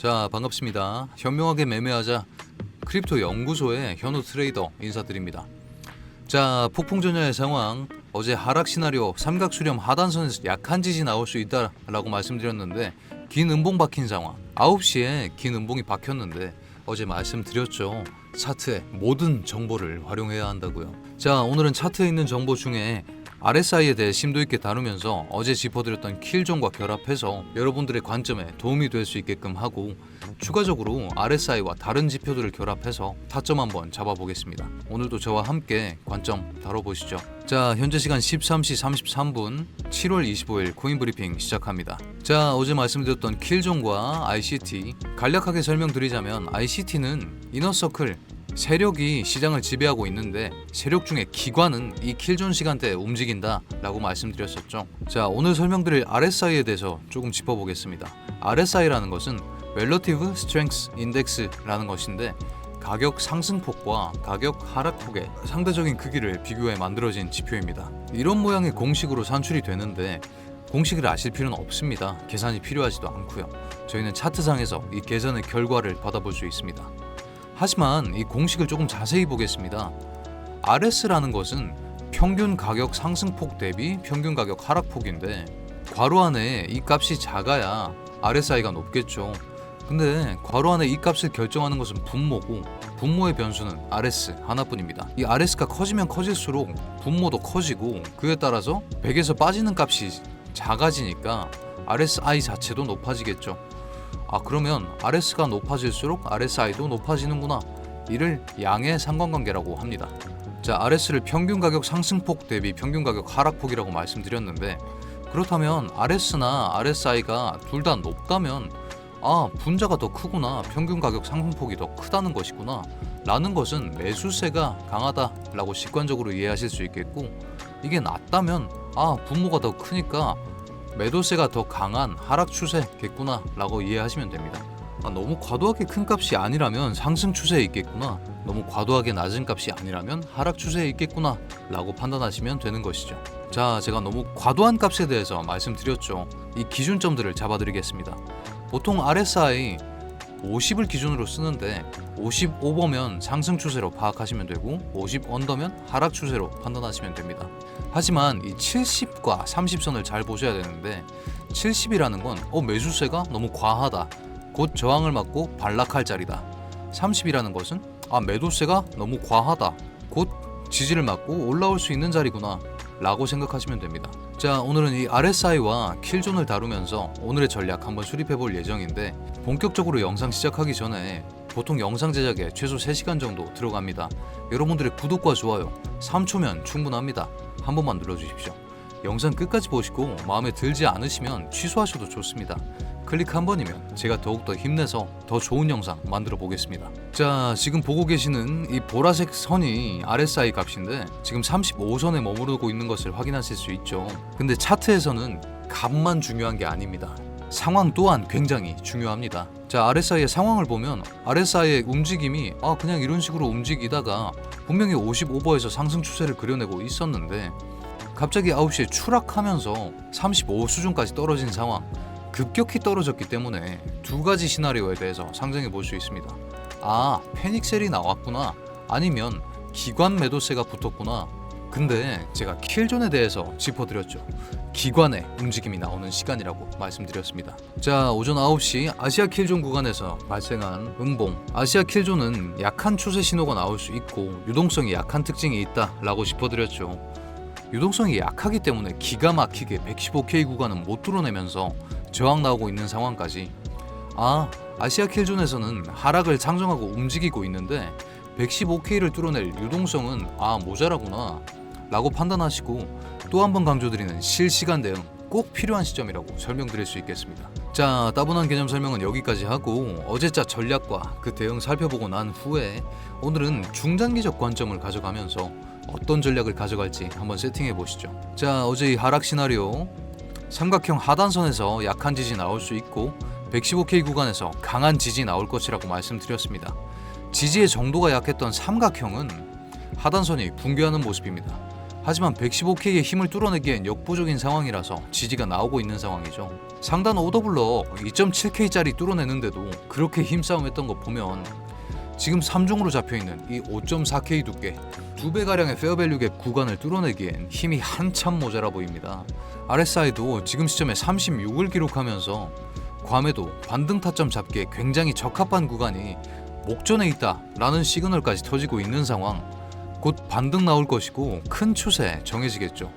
자, 반갑습니다. 현명하게 매매하자 크립토 연구소의 현우 트레이더 인사드립니다. 자, 폭풍전야의 상황, 어제 하락 시나리오 삼각수렴 하단선에서 약한 지지 나올 수 있다라고 말씀드렸는데 긴 음봉 박힌 상황, 9시에 긴 음봉이 박혔는데 어제 말씀드렸죠. 차트의 모든 정보를 활용해야 한다고요. 자, 오늘은 차트에 있는 정보 중에 RSI에 대해 심도 있게 다루면서 어제 짚어드렸던 킬존과 결합해서 여러분들의 관점에 도움이 될 수 있게끔 하고, 추가적으로 RSI와 다른 지표들을 결합해서 타점 한번 잡아보겠습니다. 오늘도 저와 함께 관점 다뤄보시죠. 자, 현재 시간 13시 33분 7월 25일 코인 브리핑 시작합니다. 자, 어제 말씀드렸던 킬존과 ICT 간략하게 설명드리자면, ICT는 이너서클 세력이 시장을 지배하고 있는데 세력 중에 기관은 이 킬존 시간대에 움직인다 라고 말씀드렸었죠. 자, 오늘 설명드릴 RSI에 대해서 조금 짚어보겠습니다. RSI라는 것은 Relative Strength Index라는 것인데 가격 상승폭과 가격 하락폭의 상대적인 크기를 비교해 만들어진 지표입니다. 이런 모양의 공식으로 산출이 되는데 공식을 아실 필요는 없습니다. 계산이 필요하지도 않고요. 저희는 차트상에서 이 계산의 결과를 받아볼 수 있습니다. 하지만 이 공식을 조금 자세히 보겠습니다. RS라는 것은 평균 가격 상승폭 대비 평균 가격 하락폭인데, 괄호 안에 이 값이 작아야 RSI가 높겠죠. 근데 괄호 안에 이 값을 결정하는 것은 분모고, 분모의 변수는 RS 하나뿐입니다. 이 RS가 커지면 커질수록 분모도 커지고, 그에 따라서 100에서 빠지는 값이 작아지니까 RSI 자체도 높아지겠죠. 그러면 RS가 높아질수록 RSI도 높아지는구나. 이를 양의 상관관계라고 합니다. 자, RS를 평균 가격 상승폭 대비 평균 가격 하락폭이라고 말씀드렸는데, 그렇다면 RS나 RSI가 둘 다 높다면 분자가 더 크구나, 평균 가격 상승폭이 더 크다는 것이구나 라는 것은 매수세가 강하다라고 직관적으로 이해하실 수 있겠고, 이게 낮다면 분모가 더 크니까 매도세가 더 강한 하락 추세겠구나 라고 이해하시면 됩니다. 너무 과도하게 큰 값이 아니라면 상승 추세에 있겠구나, 너무 과도하게 낮은 값이 아니라면 하락 추세에 있겠구나 라고 판단하시면 되는 것이죠. 자, 제가 너무 과도한 값에 대해서 말씀드렸죠. 이 기준점들을 잡아드리겠습니다. 보통 RSI 50을 기준으로 쓰는데 50 오버면 상승 추세로 파악하시면 되고 50 언더면 하락 추세로 판단하시면 됩니다. 하지만 이 70과 30선을 잘 보셔야 되는데, 70이라는 건 매수세가 너무 과하다, 곧 저항을 맞고 반락할 자리다. 30이라는 것은 매도세가 너무 과하다, 곧 지지를 맞고 올라올 수 있는 자리구나 라고 생각하시면 됩니다. 자, 오늘은 이 RSI와 킬존을 다루면서 오늘의 전략 한번 수립해 볼 예정인데, 본격적으로 영상 시작하기 전에 보통 영상 제작에 최소 3시간 정도 들어갑니다. 여러분들의 구독과 좋아요 3초면 충분합니다. 한 번만 눌러주십시오. 영상 끝까지 보시고 마음에 들지 않으시면 취소하셔도 좋습니다. 클릭 한 번이면 제가 더욱더 힘내서 더 좋은 영상 만들어 보겠습니다. 자, 지금 보고 계시는 이 보라색 선이 RSI 값인데 지금 35선에 머무르고 있는 것을 확인하실 수 있죠. 근데 차트에서는 값만 중요한 게 아닙니다. 상황 또한 굉장히 중요합니다. 자, RSI의 상황을 보면 RSI의 움직임이 그냥 이런 식으로 움직이다가 분명히 55에서 상승 추세를 그려내고 있었는데 갑자기 9시에 추락하면서 35 수준까지 떨어진 상황, 급격히 떨어졌기 때문에 두 가지 시나리오에 대해서 상정해 볼 수 있습니다. 패닉셀이 나왔구나, 아니면 기관 매도세가 붙었구나. 근데 제가 킬존에 대해서 짚어드렸죠. 기관의 움직임이 나오는 시간이라고 말씀드렸습니다. 자, 오전 9시 아시아 킬존 구간에서 발생한 음봉. 아시아 킬존은 약한 추세 신호가 나올 수 있고 유동성이 약한 특징이 있다라고 짚어드렸죠. 유동성이 약하기 때문에 기가 막히게 115K 구간은 못 뚫어내면서 저항 나오고 있는 상황까지, 아시아 킬존에서는 하락을 상정하고 움직이고 있는데 115K를 뚫어낼 유동성은 모자라구나 라고 판단하시고, 또 한 번 강조드리는 실시간 대응 꼭 필요한 시점이라고 설명드릴 수 있겠습니다. 자, 따분한 개념 설명은 여기까지 하고 어제자 전략과 그 대응 살펴보고 난 후에 오늘은 중장기적 관점을 가져가면서 어떤 전략을 가져갈지 한번 세팅해 보시죠. 자, 어제 이 하락 시나리오 삼각형 하단선에서 약한 지지 나올 수 있고 115K 구간에서 강한 지지 나올 것이라고 말씀드렸습니다. 지지의 정도가 약했던 삼각형은 하단선이 붕괴하는 모습입니다. 하지만 115K의 힘을 뚫어내기엔 역부족인 상황이라서 지지가 나오고 있는 상황이죠. 상단 오더블럭 2.7K짜리 뚫어내는데도 그렇게 힘싸움했던 거 보면 지금 3중으로 잡혀있는 이 5.4K 두께 2배가량의 페어밸류 갭 구간을 뚫어내기엔 힘이 한참 모자라 보입니다. RSI도 지금 시점에 36을 기록하면서 괌에도 반등 타점 잡기에 굉장히 적합한 구간이 목전에 있다 라는 시그널까지 터지고 있는 상황. 곧 반등 나올 것이고 큰 추세 정해지겠죠.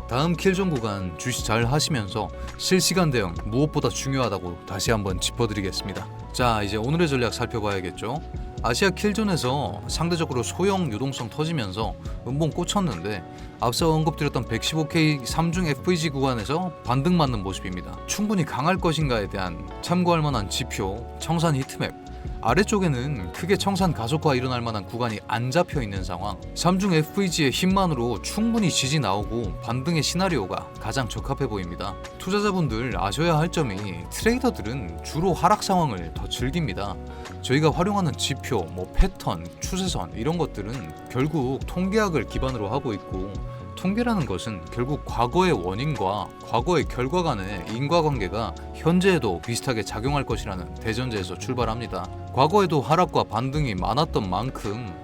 다음 킬존 구간 주시 잘 하시면서 실시간 대응 무엇보다 중요하다고 다시 한번 짚어드리겠습니다. 자, 이제 오늘의 전략 살펴봐야겠죠. 아시아 킬존에서 상대적으로 소형 유동성 터지면서 음봉 꽂혔는데 앞서 언급드렸던 115K 3중 FVG 구간에서 반등 맞는 모습입니다. 충분히 강할 것인가에 대한 참고할 만한 지표, 청산 히트맵, 아래쪽에는 크게 청산 가속화 일어날 만한 구간이 안 잡혀 있는 상황. 3중 FVG의 힘만으로 충분히 지지 나오고 반등의 시나리오가 가장 적합해 보입니다. 투자자분들 아셔야 할 점이 트레이더들은 주로 하락 상황을 더 즐깁니다. 저희가 활용하는 지표, 패턴, 추세선 이런 것들은 결국 통계학을 기반으로 하고 있고, 통계라는 것은 결국 과거의 원인과 과거의 결과 간의 인과관계가 현재에도 비슷하게 작용할 것이라는 대전제에서 출발합니다. 과거에도 하락과 반등이 많았던 만큼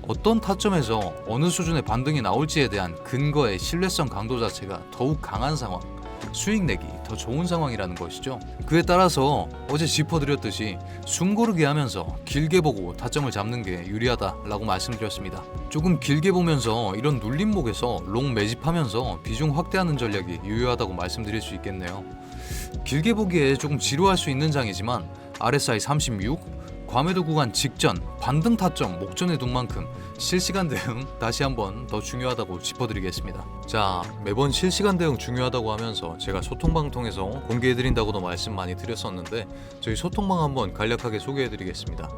어떤 타점에서 어느 수준의 반등이 나올지에 대한 근거의 신뢰성 강도 자체가 더욱 강한 상황, 수익 내기 더 좋은 상황이라는 것이죠. 그에 따라서 어제 짚어드렸듯이 숨고르기 하면서 길게 보고 타점을 잡는 게 유리하다라고 말씀드렸습니다. 조금 길게 보면서 이런 눌림목에서 롱 매집하면서 비중 확대하는 전략이 유효하다고 말씀드릴 수 있겠네요. 길게 보기에 조금 지루할 수 있는 장이지만 RSI 36, 과매도 구간 직전 반등 타점 목전에 둔 만큼 실시간 대응 다시 한번 더 중요하다고 짚어드리겠습니다. 자, 매번 실시간 대응 중요하다고 하면서 제가 소통방 통해서 공개해드린다고도 말씀 많이 드렸었는데 저희 소통방 한번 간략하게 소개해드리겠습니다.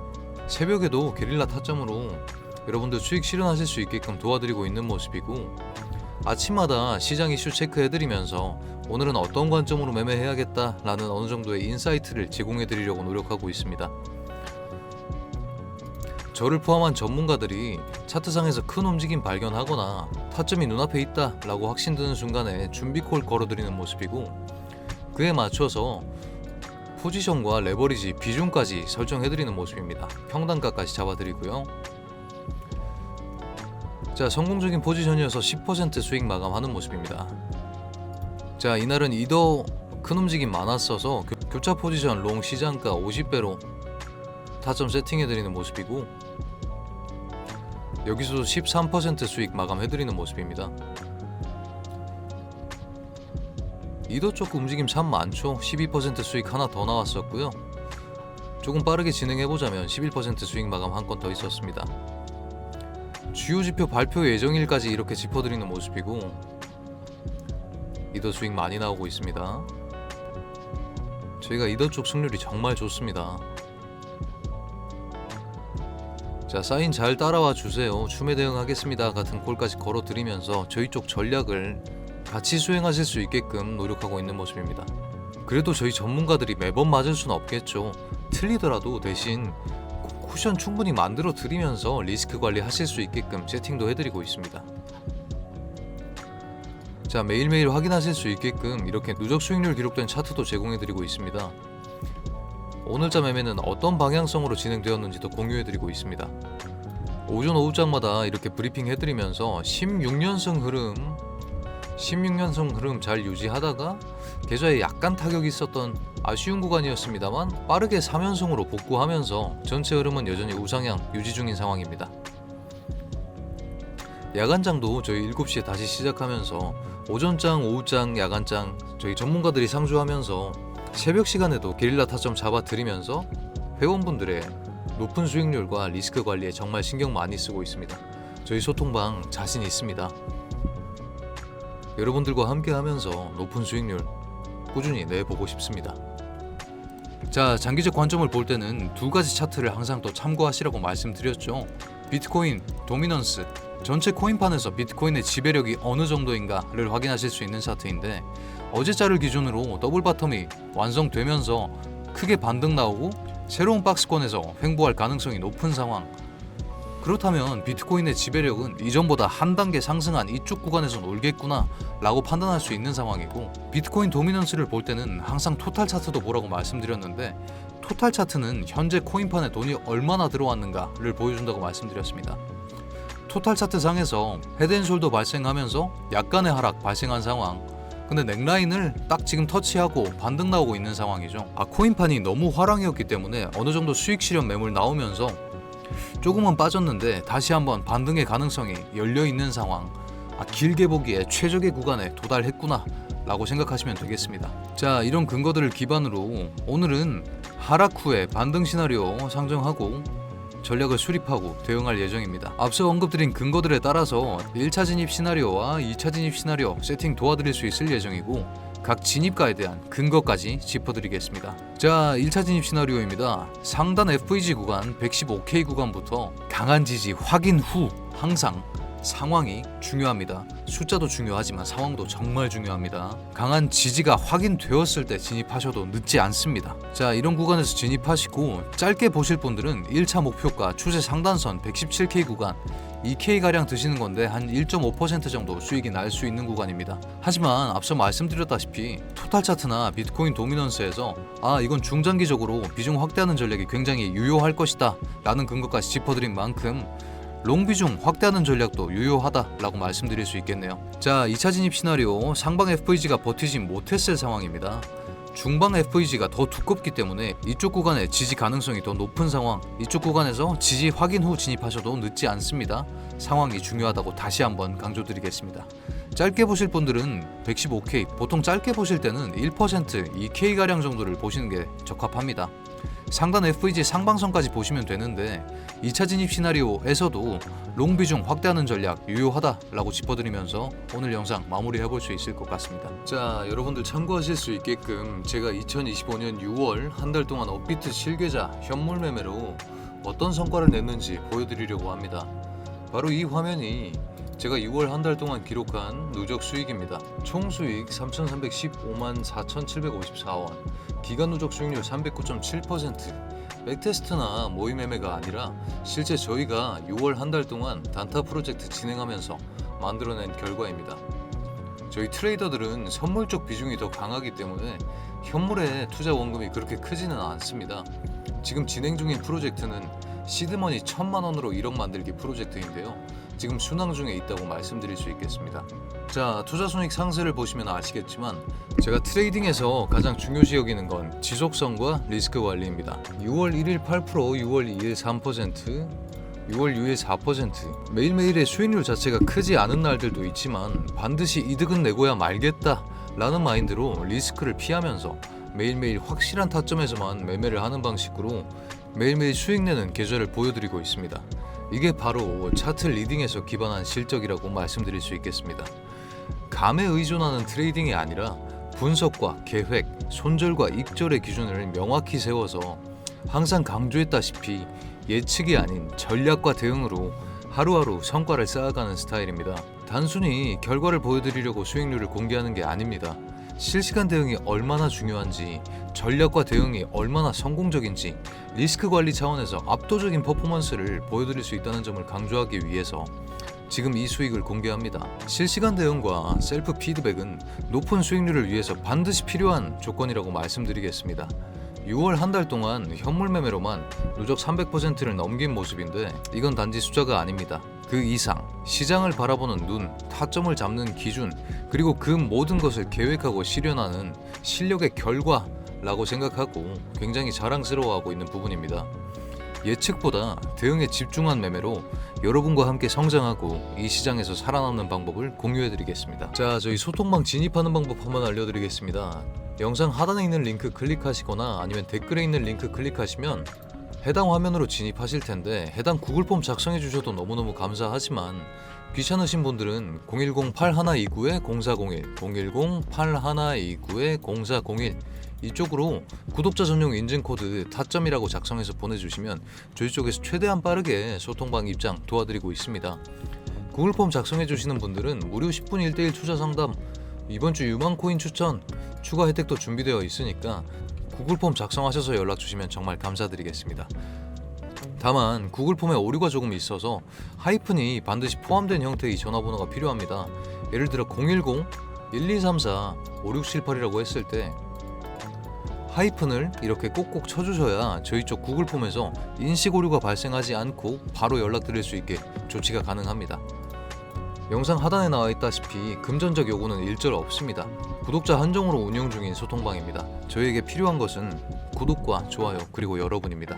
새벽에도 게릴라 타점으로 여러분들 수익 실현하실 수 있게끔 도와드리고 있는 모습이고, 아침마다 시장 이슈 체크해드리면서 오늘은 어떤 관점으로 매매해야겠다라는 어느 정도의 인사이트를 제공해드리려고 노력하고 있습니다. 저를 포함한 전문가들이 차트상에서 큰 움직임 발견하거나 타점이 눈앞에 있다 라고 확신드는 순간에 준비콜 걸어드리는 모습이고, 그에 맞춰서 포지션과 레버리지 비중까지 설정해드리는 모습입니다. 평단가까지 잡아드리고요. 자, 성공적인 포지션이어서 10% 수익 마감하는 모습입니다. 자, 이날은 이더 큰 움직임 많았어서 교차 포지션 롱 시장가 50배로 타점 세팅해드리는 모습이고, 여기서도 13% 수익 마감해드리는 모습입니다. 이더 쪽 움직임 참 많죠. 12% 수익 하나 더 나왔었고요. 조금 빠르게 진행해보자면 11% 수익 마감 한 건 더 있었습니다. 주요 지표 발표 예정일까지 이렇게 짚어드리는 모습이고, 이더 수익 많이 나오고 있습니다. 저희가 이더 쪽 승률이 정말 좋습니다. 자, 사인 잘 따라와 주세요. 추매 대응하겠습니다 같은 콜까지 걸어드리면서 저희 쪽 전략을 같이 수행하실 수 있게끔 노력하고 있는 모습입니다. 그래도 저희 전문가들이 매번 맞을 수는 없겠죠. 틀리더라도 대신 쿠션 충분히 만들어 드리면서 리스크 관리 하실 수 있게끔 세팅도 해드리고 있습니다. 자, 매일매일 확인하실 수 있게끔 이렇게 누적 수익률 기록된 차트도 제공해드리고 있습니다. 오늘자 매매는 어떤 방향성으로 진행되었는지도 공유해드리고 있습니다. 오전 오후장마다 이렇게 브리핑 해드리면서 16연승 흐름 잘 유지하다가 계좌에 약간 타격이 있었던 아쉬운 구간이었습니다만 빠르게 3연승으로 복구하면서 전체 흐름은 여전히 우상향 유지 중인 상황입니다. 야간장도 저희 7시에 다시 시작하면서 오전장, 오후장, 야간장 저희 전문가들이 상주하면서 새벽 시간에도 게릴라 타점 잡아드리면서 회원분들의 높은 수익률과 리스크 관리에 정말 신경 많이 쓰고 있습니다. 저희 소통방 자신 있습니다. 여러분들과 함께 하면서 높은 수익률 꾸준히 내보고 싶습니다. 자, 장기적 관점을 볼 때는 두 가지 차트를 항상 또 참고하시라고 말씀드렸죠. 비트코인 도미넌스, 전체 코인판에서 비트코인의 지배력이 어느 정도인가를 확인하실 수 있는 차트인데, 어제 자를 기준으로 더블 바텀이 완성되면서 크게 반등 나오고 새로운 박스권에서 횡보할 가능성이 높은 상황. 그렇다면 비트코인의 지배력은 이전보다 한 단계 상승한 이쪽 구간에서 놀겠구나 라고 판단할 수 있는 상황이고, 비트코인 도미넌스를 볼 때는 항상 토탈 차트도 보라고 말씀드렸는데, 토탈 차트는 현재 코인판에 돈이 얼마나 들어왔는가를 보여준다고 말씀드렸습니다. 토탈 차트 상에서 헤드앤숄더 발생하면서 약간의 하락 발생한 상황, 근데 넥라인을 딱 지금 터치하고 반등 나오고 있는 상황이죠. 코인판이 너무 화랑이었기 때문에 어느 정도 수익 실현 매물 나오면서 조금은 빠졌는데 다시 한번 반등의 가능성이 열려 있는 상황. 길게 보기에 최적의 구간에 도달했구나 라고 생각하시면 되겠습니다. 자, 이런 근거들을 기반으로 오늘은 하락 후에 반등 시나리오 상정하고 전략을 수립하고 대응할 예정입니다. 앞서 언급드린 근거들에 따라서 1차 진입 시나리오와 2차 진입 시나리오 세팅 도와드릴 수 있을 예정이고, 각 진입가에 대한 근거까지 짚어드리겠습니다. 자, 1차 진입 시나리오입니다. 상단 FVG 구간 115K 구간부터 강한 지지 확인 후 항상 상황이 중요합니다. 숫자도 중요하지만 상황도 정말 중요합니다. 강한 지지가 확인되었을 때 진입하셔도 늦지 않습니다. 자, 이런 구간에서 진입하시고 짧게 보실 분들은 1차 목표가 추세 상단선 117K 구간 2K가량 드시는 건데 한 1.5% 정도 수익이 날 수 있는 구간입니다. 하지만 앞서 말씀드렸다시피 토탈 차트나 비트코인 도미넌스에서 이건 중장기적으로 비중 확대하는 전략이 굉장히 유효할 것이다 라는 근거까지 짚어드린 만큼 롱 비중 확대하는 전략도 유효하다라고 말씀드릴 수 있겠네요. 자, 2차 진입 시나리오 상방 FVG가 버티지 못했을 상황입니다. 중방 FVG가 더 두껍기 때문에 이쪽 구간에 지지 가능성이 더 높은 상황, 이쪽 구간에서 지지 확인 후 진입하셔도 늦지 않습니다. 상황이 중요하다고 다시 한번 강조드리겠습니다. 짧게 보실 분들은 115K, 보통 짧게 보실 때는 1%, 2K가량 정도를 보시는 게 적합합니다. 상단 FVG 상방선까지 보시면 되는데 2차 진입 시나리오에서도 롱 비중 확대하는 전략 유효하다라고 짚어드리면서 오늘 영상 마무리해볼 수 있을 것 같습니다. 자, 여러분들 참고하실 수 있게끔 제가 2025년 6월 한 달 동안 업비트 실계좌 현물 매매로 어떤 성과를 냈는지 보여드리려고 합니다. 바로 이 화면이 제가 6월 한 달 동안 기록한 누적 수익입니다. 총 수익 3,315만 4,754원, 기간 누적 수익률 309.7%. 백테스트나 모의 매매가 아니라 실제 저희가 6월 한 달 동안 단타 프로젝트 진행하면서 만들어낸 결과입니다. 저희 트레이더들은 선물 쪽 비중이 더 강하기 때문에 현물의 투자 원금이 그렇게 크지는 않습니다. 지금 진행 중인 프로젝트는 시드머니 1,000만 원으로 1억 만들기 프로젝트인데요. 지금 순항 중에 있다고 말씀드릴 수 있겠습니다. 자, 투자 손익 상세를 보시면 아시겠지만 제가 트레이딩에서 가장 중요시 여기는 건 지속성과 리스크 관리입니다. 6월 1일 8%, 6월 2일 3%, 6월 6일 4%. 매일매일의 수익률 자체가 크지 않은 날들도 있지만 반드시 이득은 내고야 말겠다 라는 마인드로 리스크를 피하면서 매일매일 확실한 타점에서만 매매를 하는 방식으로 매일매일 수익 내는 계좌를 보여드리고 있습니다. 이게 바로 차트 리딩에서 기반한 실적이라고 말씀드릴 수 있겠습니다. 감에 의존하는 트레이딩이 아니라 분석과 계획, 손절과 익절의 기준을 명확히 세워서 항상 강조했다시피 예측이 아닌 전략과 대응으로 하루하루 성과를 쌓아가는 스타일입니다. 단순히 결과를 보여드리려고 수익률을 공개하는 게 아닙니다. 실시간 대응이 얼마나 중요한지, 전략과 대응이 얼마나 성공적인지, 리스크 관리 차원에서 압도적인 퍼포먼스를 보여드릴 수 있다는 점을 강조하기 위해서 지금 이 수익을 공개합니다. 실시간 대응과 셀프 피드백은 높은 수익률을 위해서 반드시 필요한 조건이라고 말씀드리겠습니다. 6월 한 달 동안 현물 매매로만 누적 300%를 넘긴 모습인데 이건 단지 숫자가 아닙니다. 그 이상 시장을 바라보는 눈, 타점을 잡는 기준, 그리고 그 모든 것을 계획하고 실현하는 실력의 결과라고 생각하고 굉장히 자랑스러워하고 있는 부분입니다. 예측보다 대응에 집중한 매매로 여러분과 함께 성장하고 이 시장에서 살아남는 방법을 공유해드리겠습니다. 자, 저희 소통방 진입하는 방법 한번 알려드리겠습니다. 영상 하단에 있는 링크 클릭하시거나 아니면 댓글에 있는 링크 클릭하시면 해당 화면으로 진입하실 텐데 해당 구글 폼 작성해 주셔도 너무너무 감사하지만 귀찮으신 분들은 010-8129-0401, 010-8129-0401 이쪽으로 구독자 전용 인증 코드 타점이라고 작성해서 보내주시면 저희 쪽에서 최대한 빠르게 소통방 입장 도와드리고 있습니다. 구글 폼 작성해 주시는 분들은 무료 10분 1대1 투자 상담, 이번 주 유망코인 추천, 추가 혜택도 준비되어 있으니까 구글 폼 작성하셔서 연락 주시면 정말 감사드리겠습니다. 다만 구글 폼에 오류가 조금 있어서 하이픈이 반드시 포함된 형태의 전화번호가 필요합니다. 예를 들어 010-1234-5678이라고 했을 때 하이픈을 이렇게 꼭꼭 쳐주셔야 저희 쪽 구글 폼에서 인식 오류가 발생하지 않고 바로 연락드릴 수 있게 조치가 가능합니다. 영상 하단에 나와 있다시피 금전적 요구는 일절 없습니다. 구독자 한정으로 운영 중인 소통방입니다. 저희에게 필요한 것은 구독과 좋아요 그리고 여러분입니다.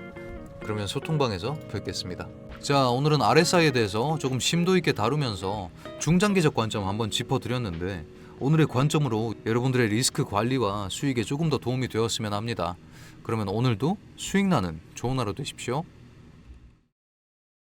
그러면 소통방에서 뵙겠습니다. 자, 오늘은 RSI에 대해서 조금 심도 있게 다루면서 중장기적 관점 한번 짚어드렸는데 오늘의 관점으로 여러분들의 리스크 관리와 수익에 조금 더 도움이 되었으면 합니다. 그러면 오늘도 수익 나는 좋은 하루 되십시오.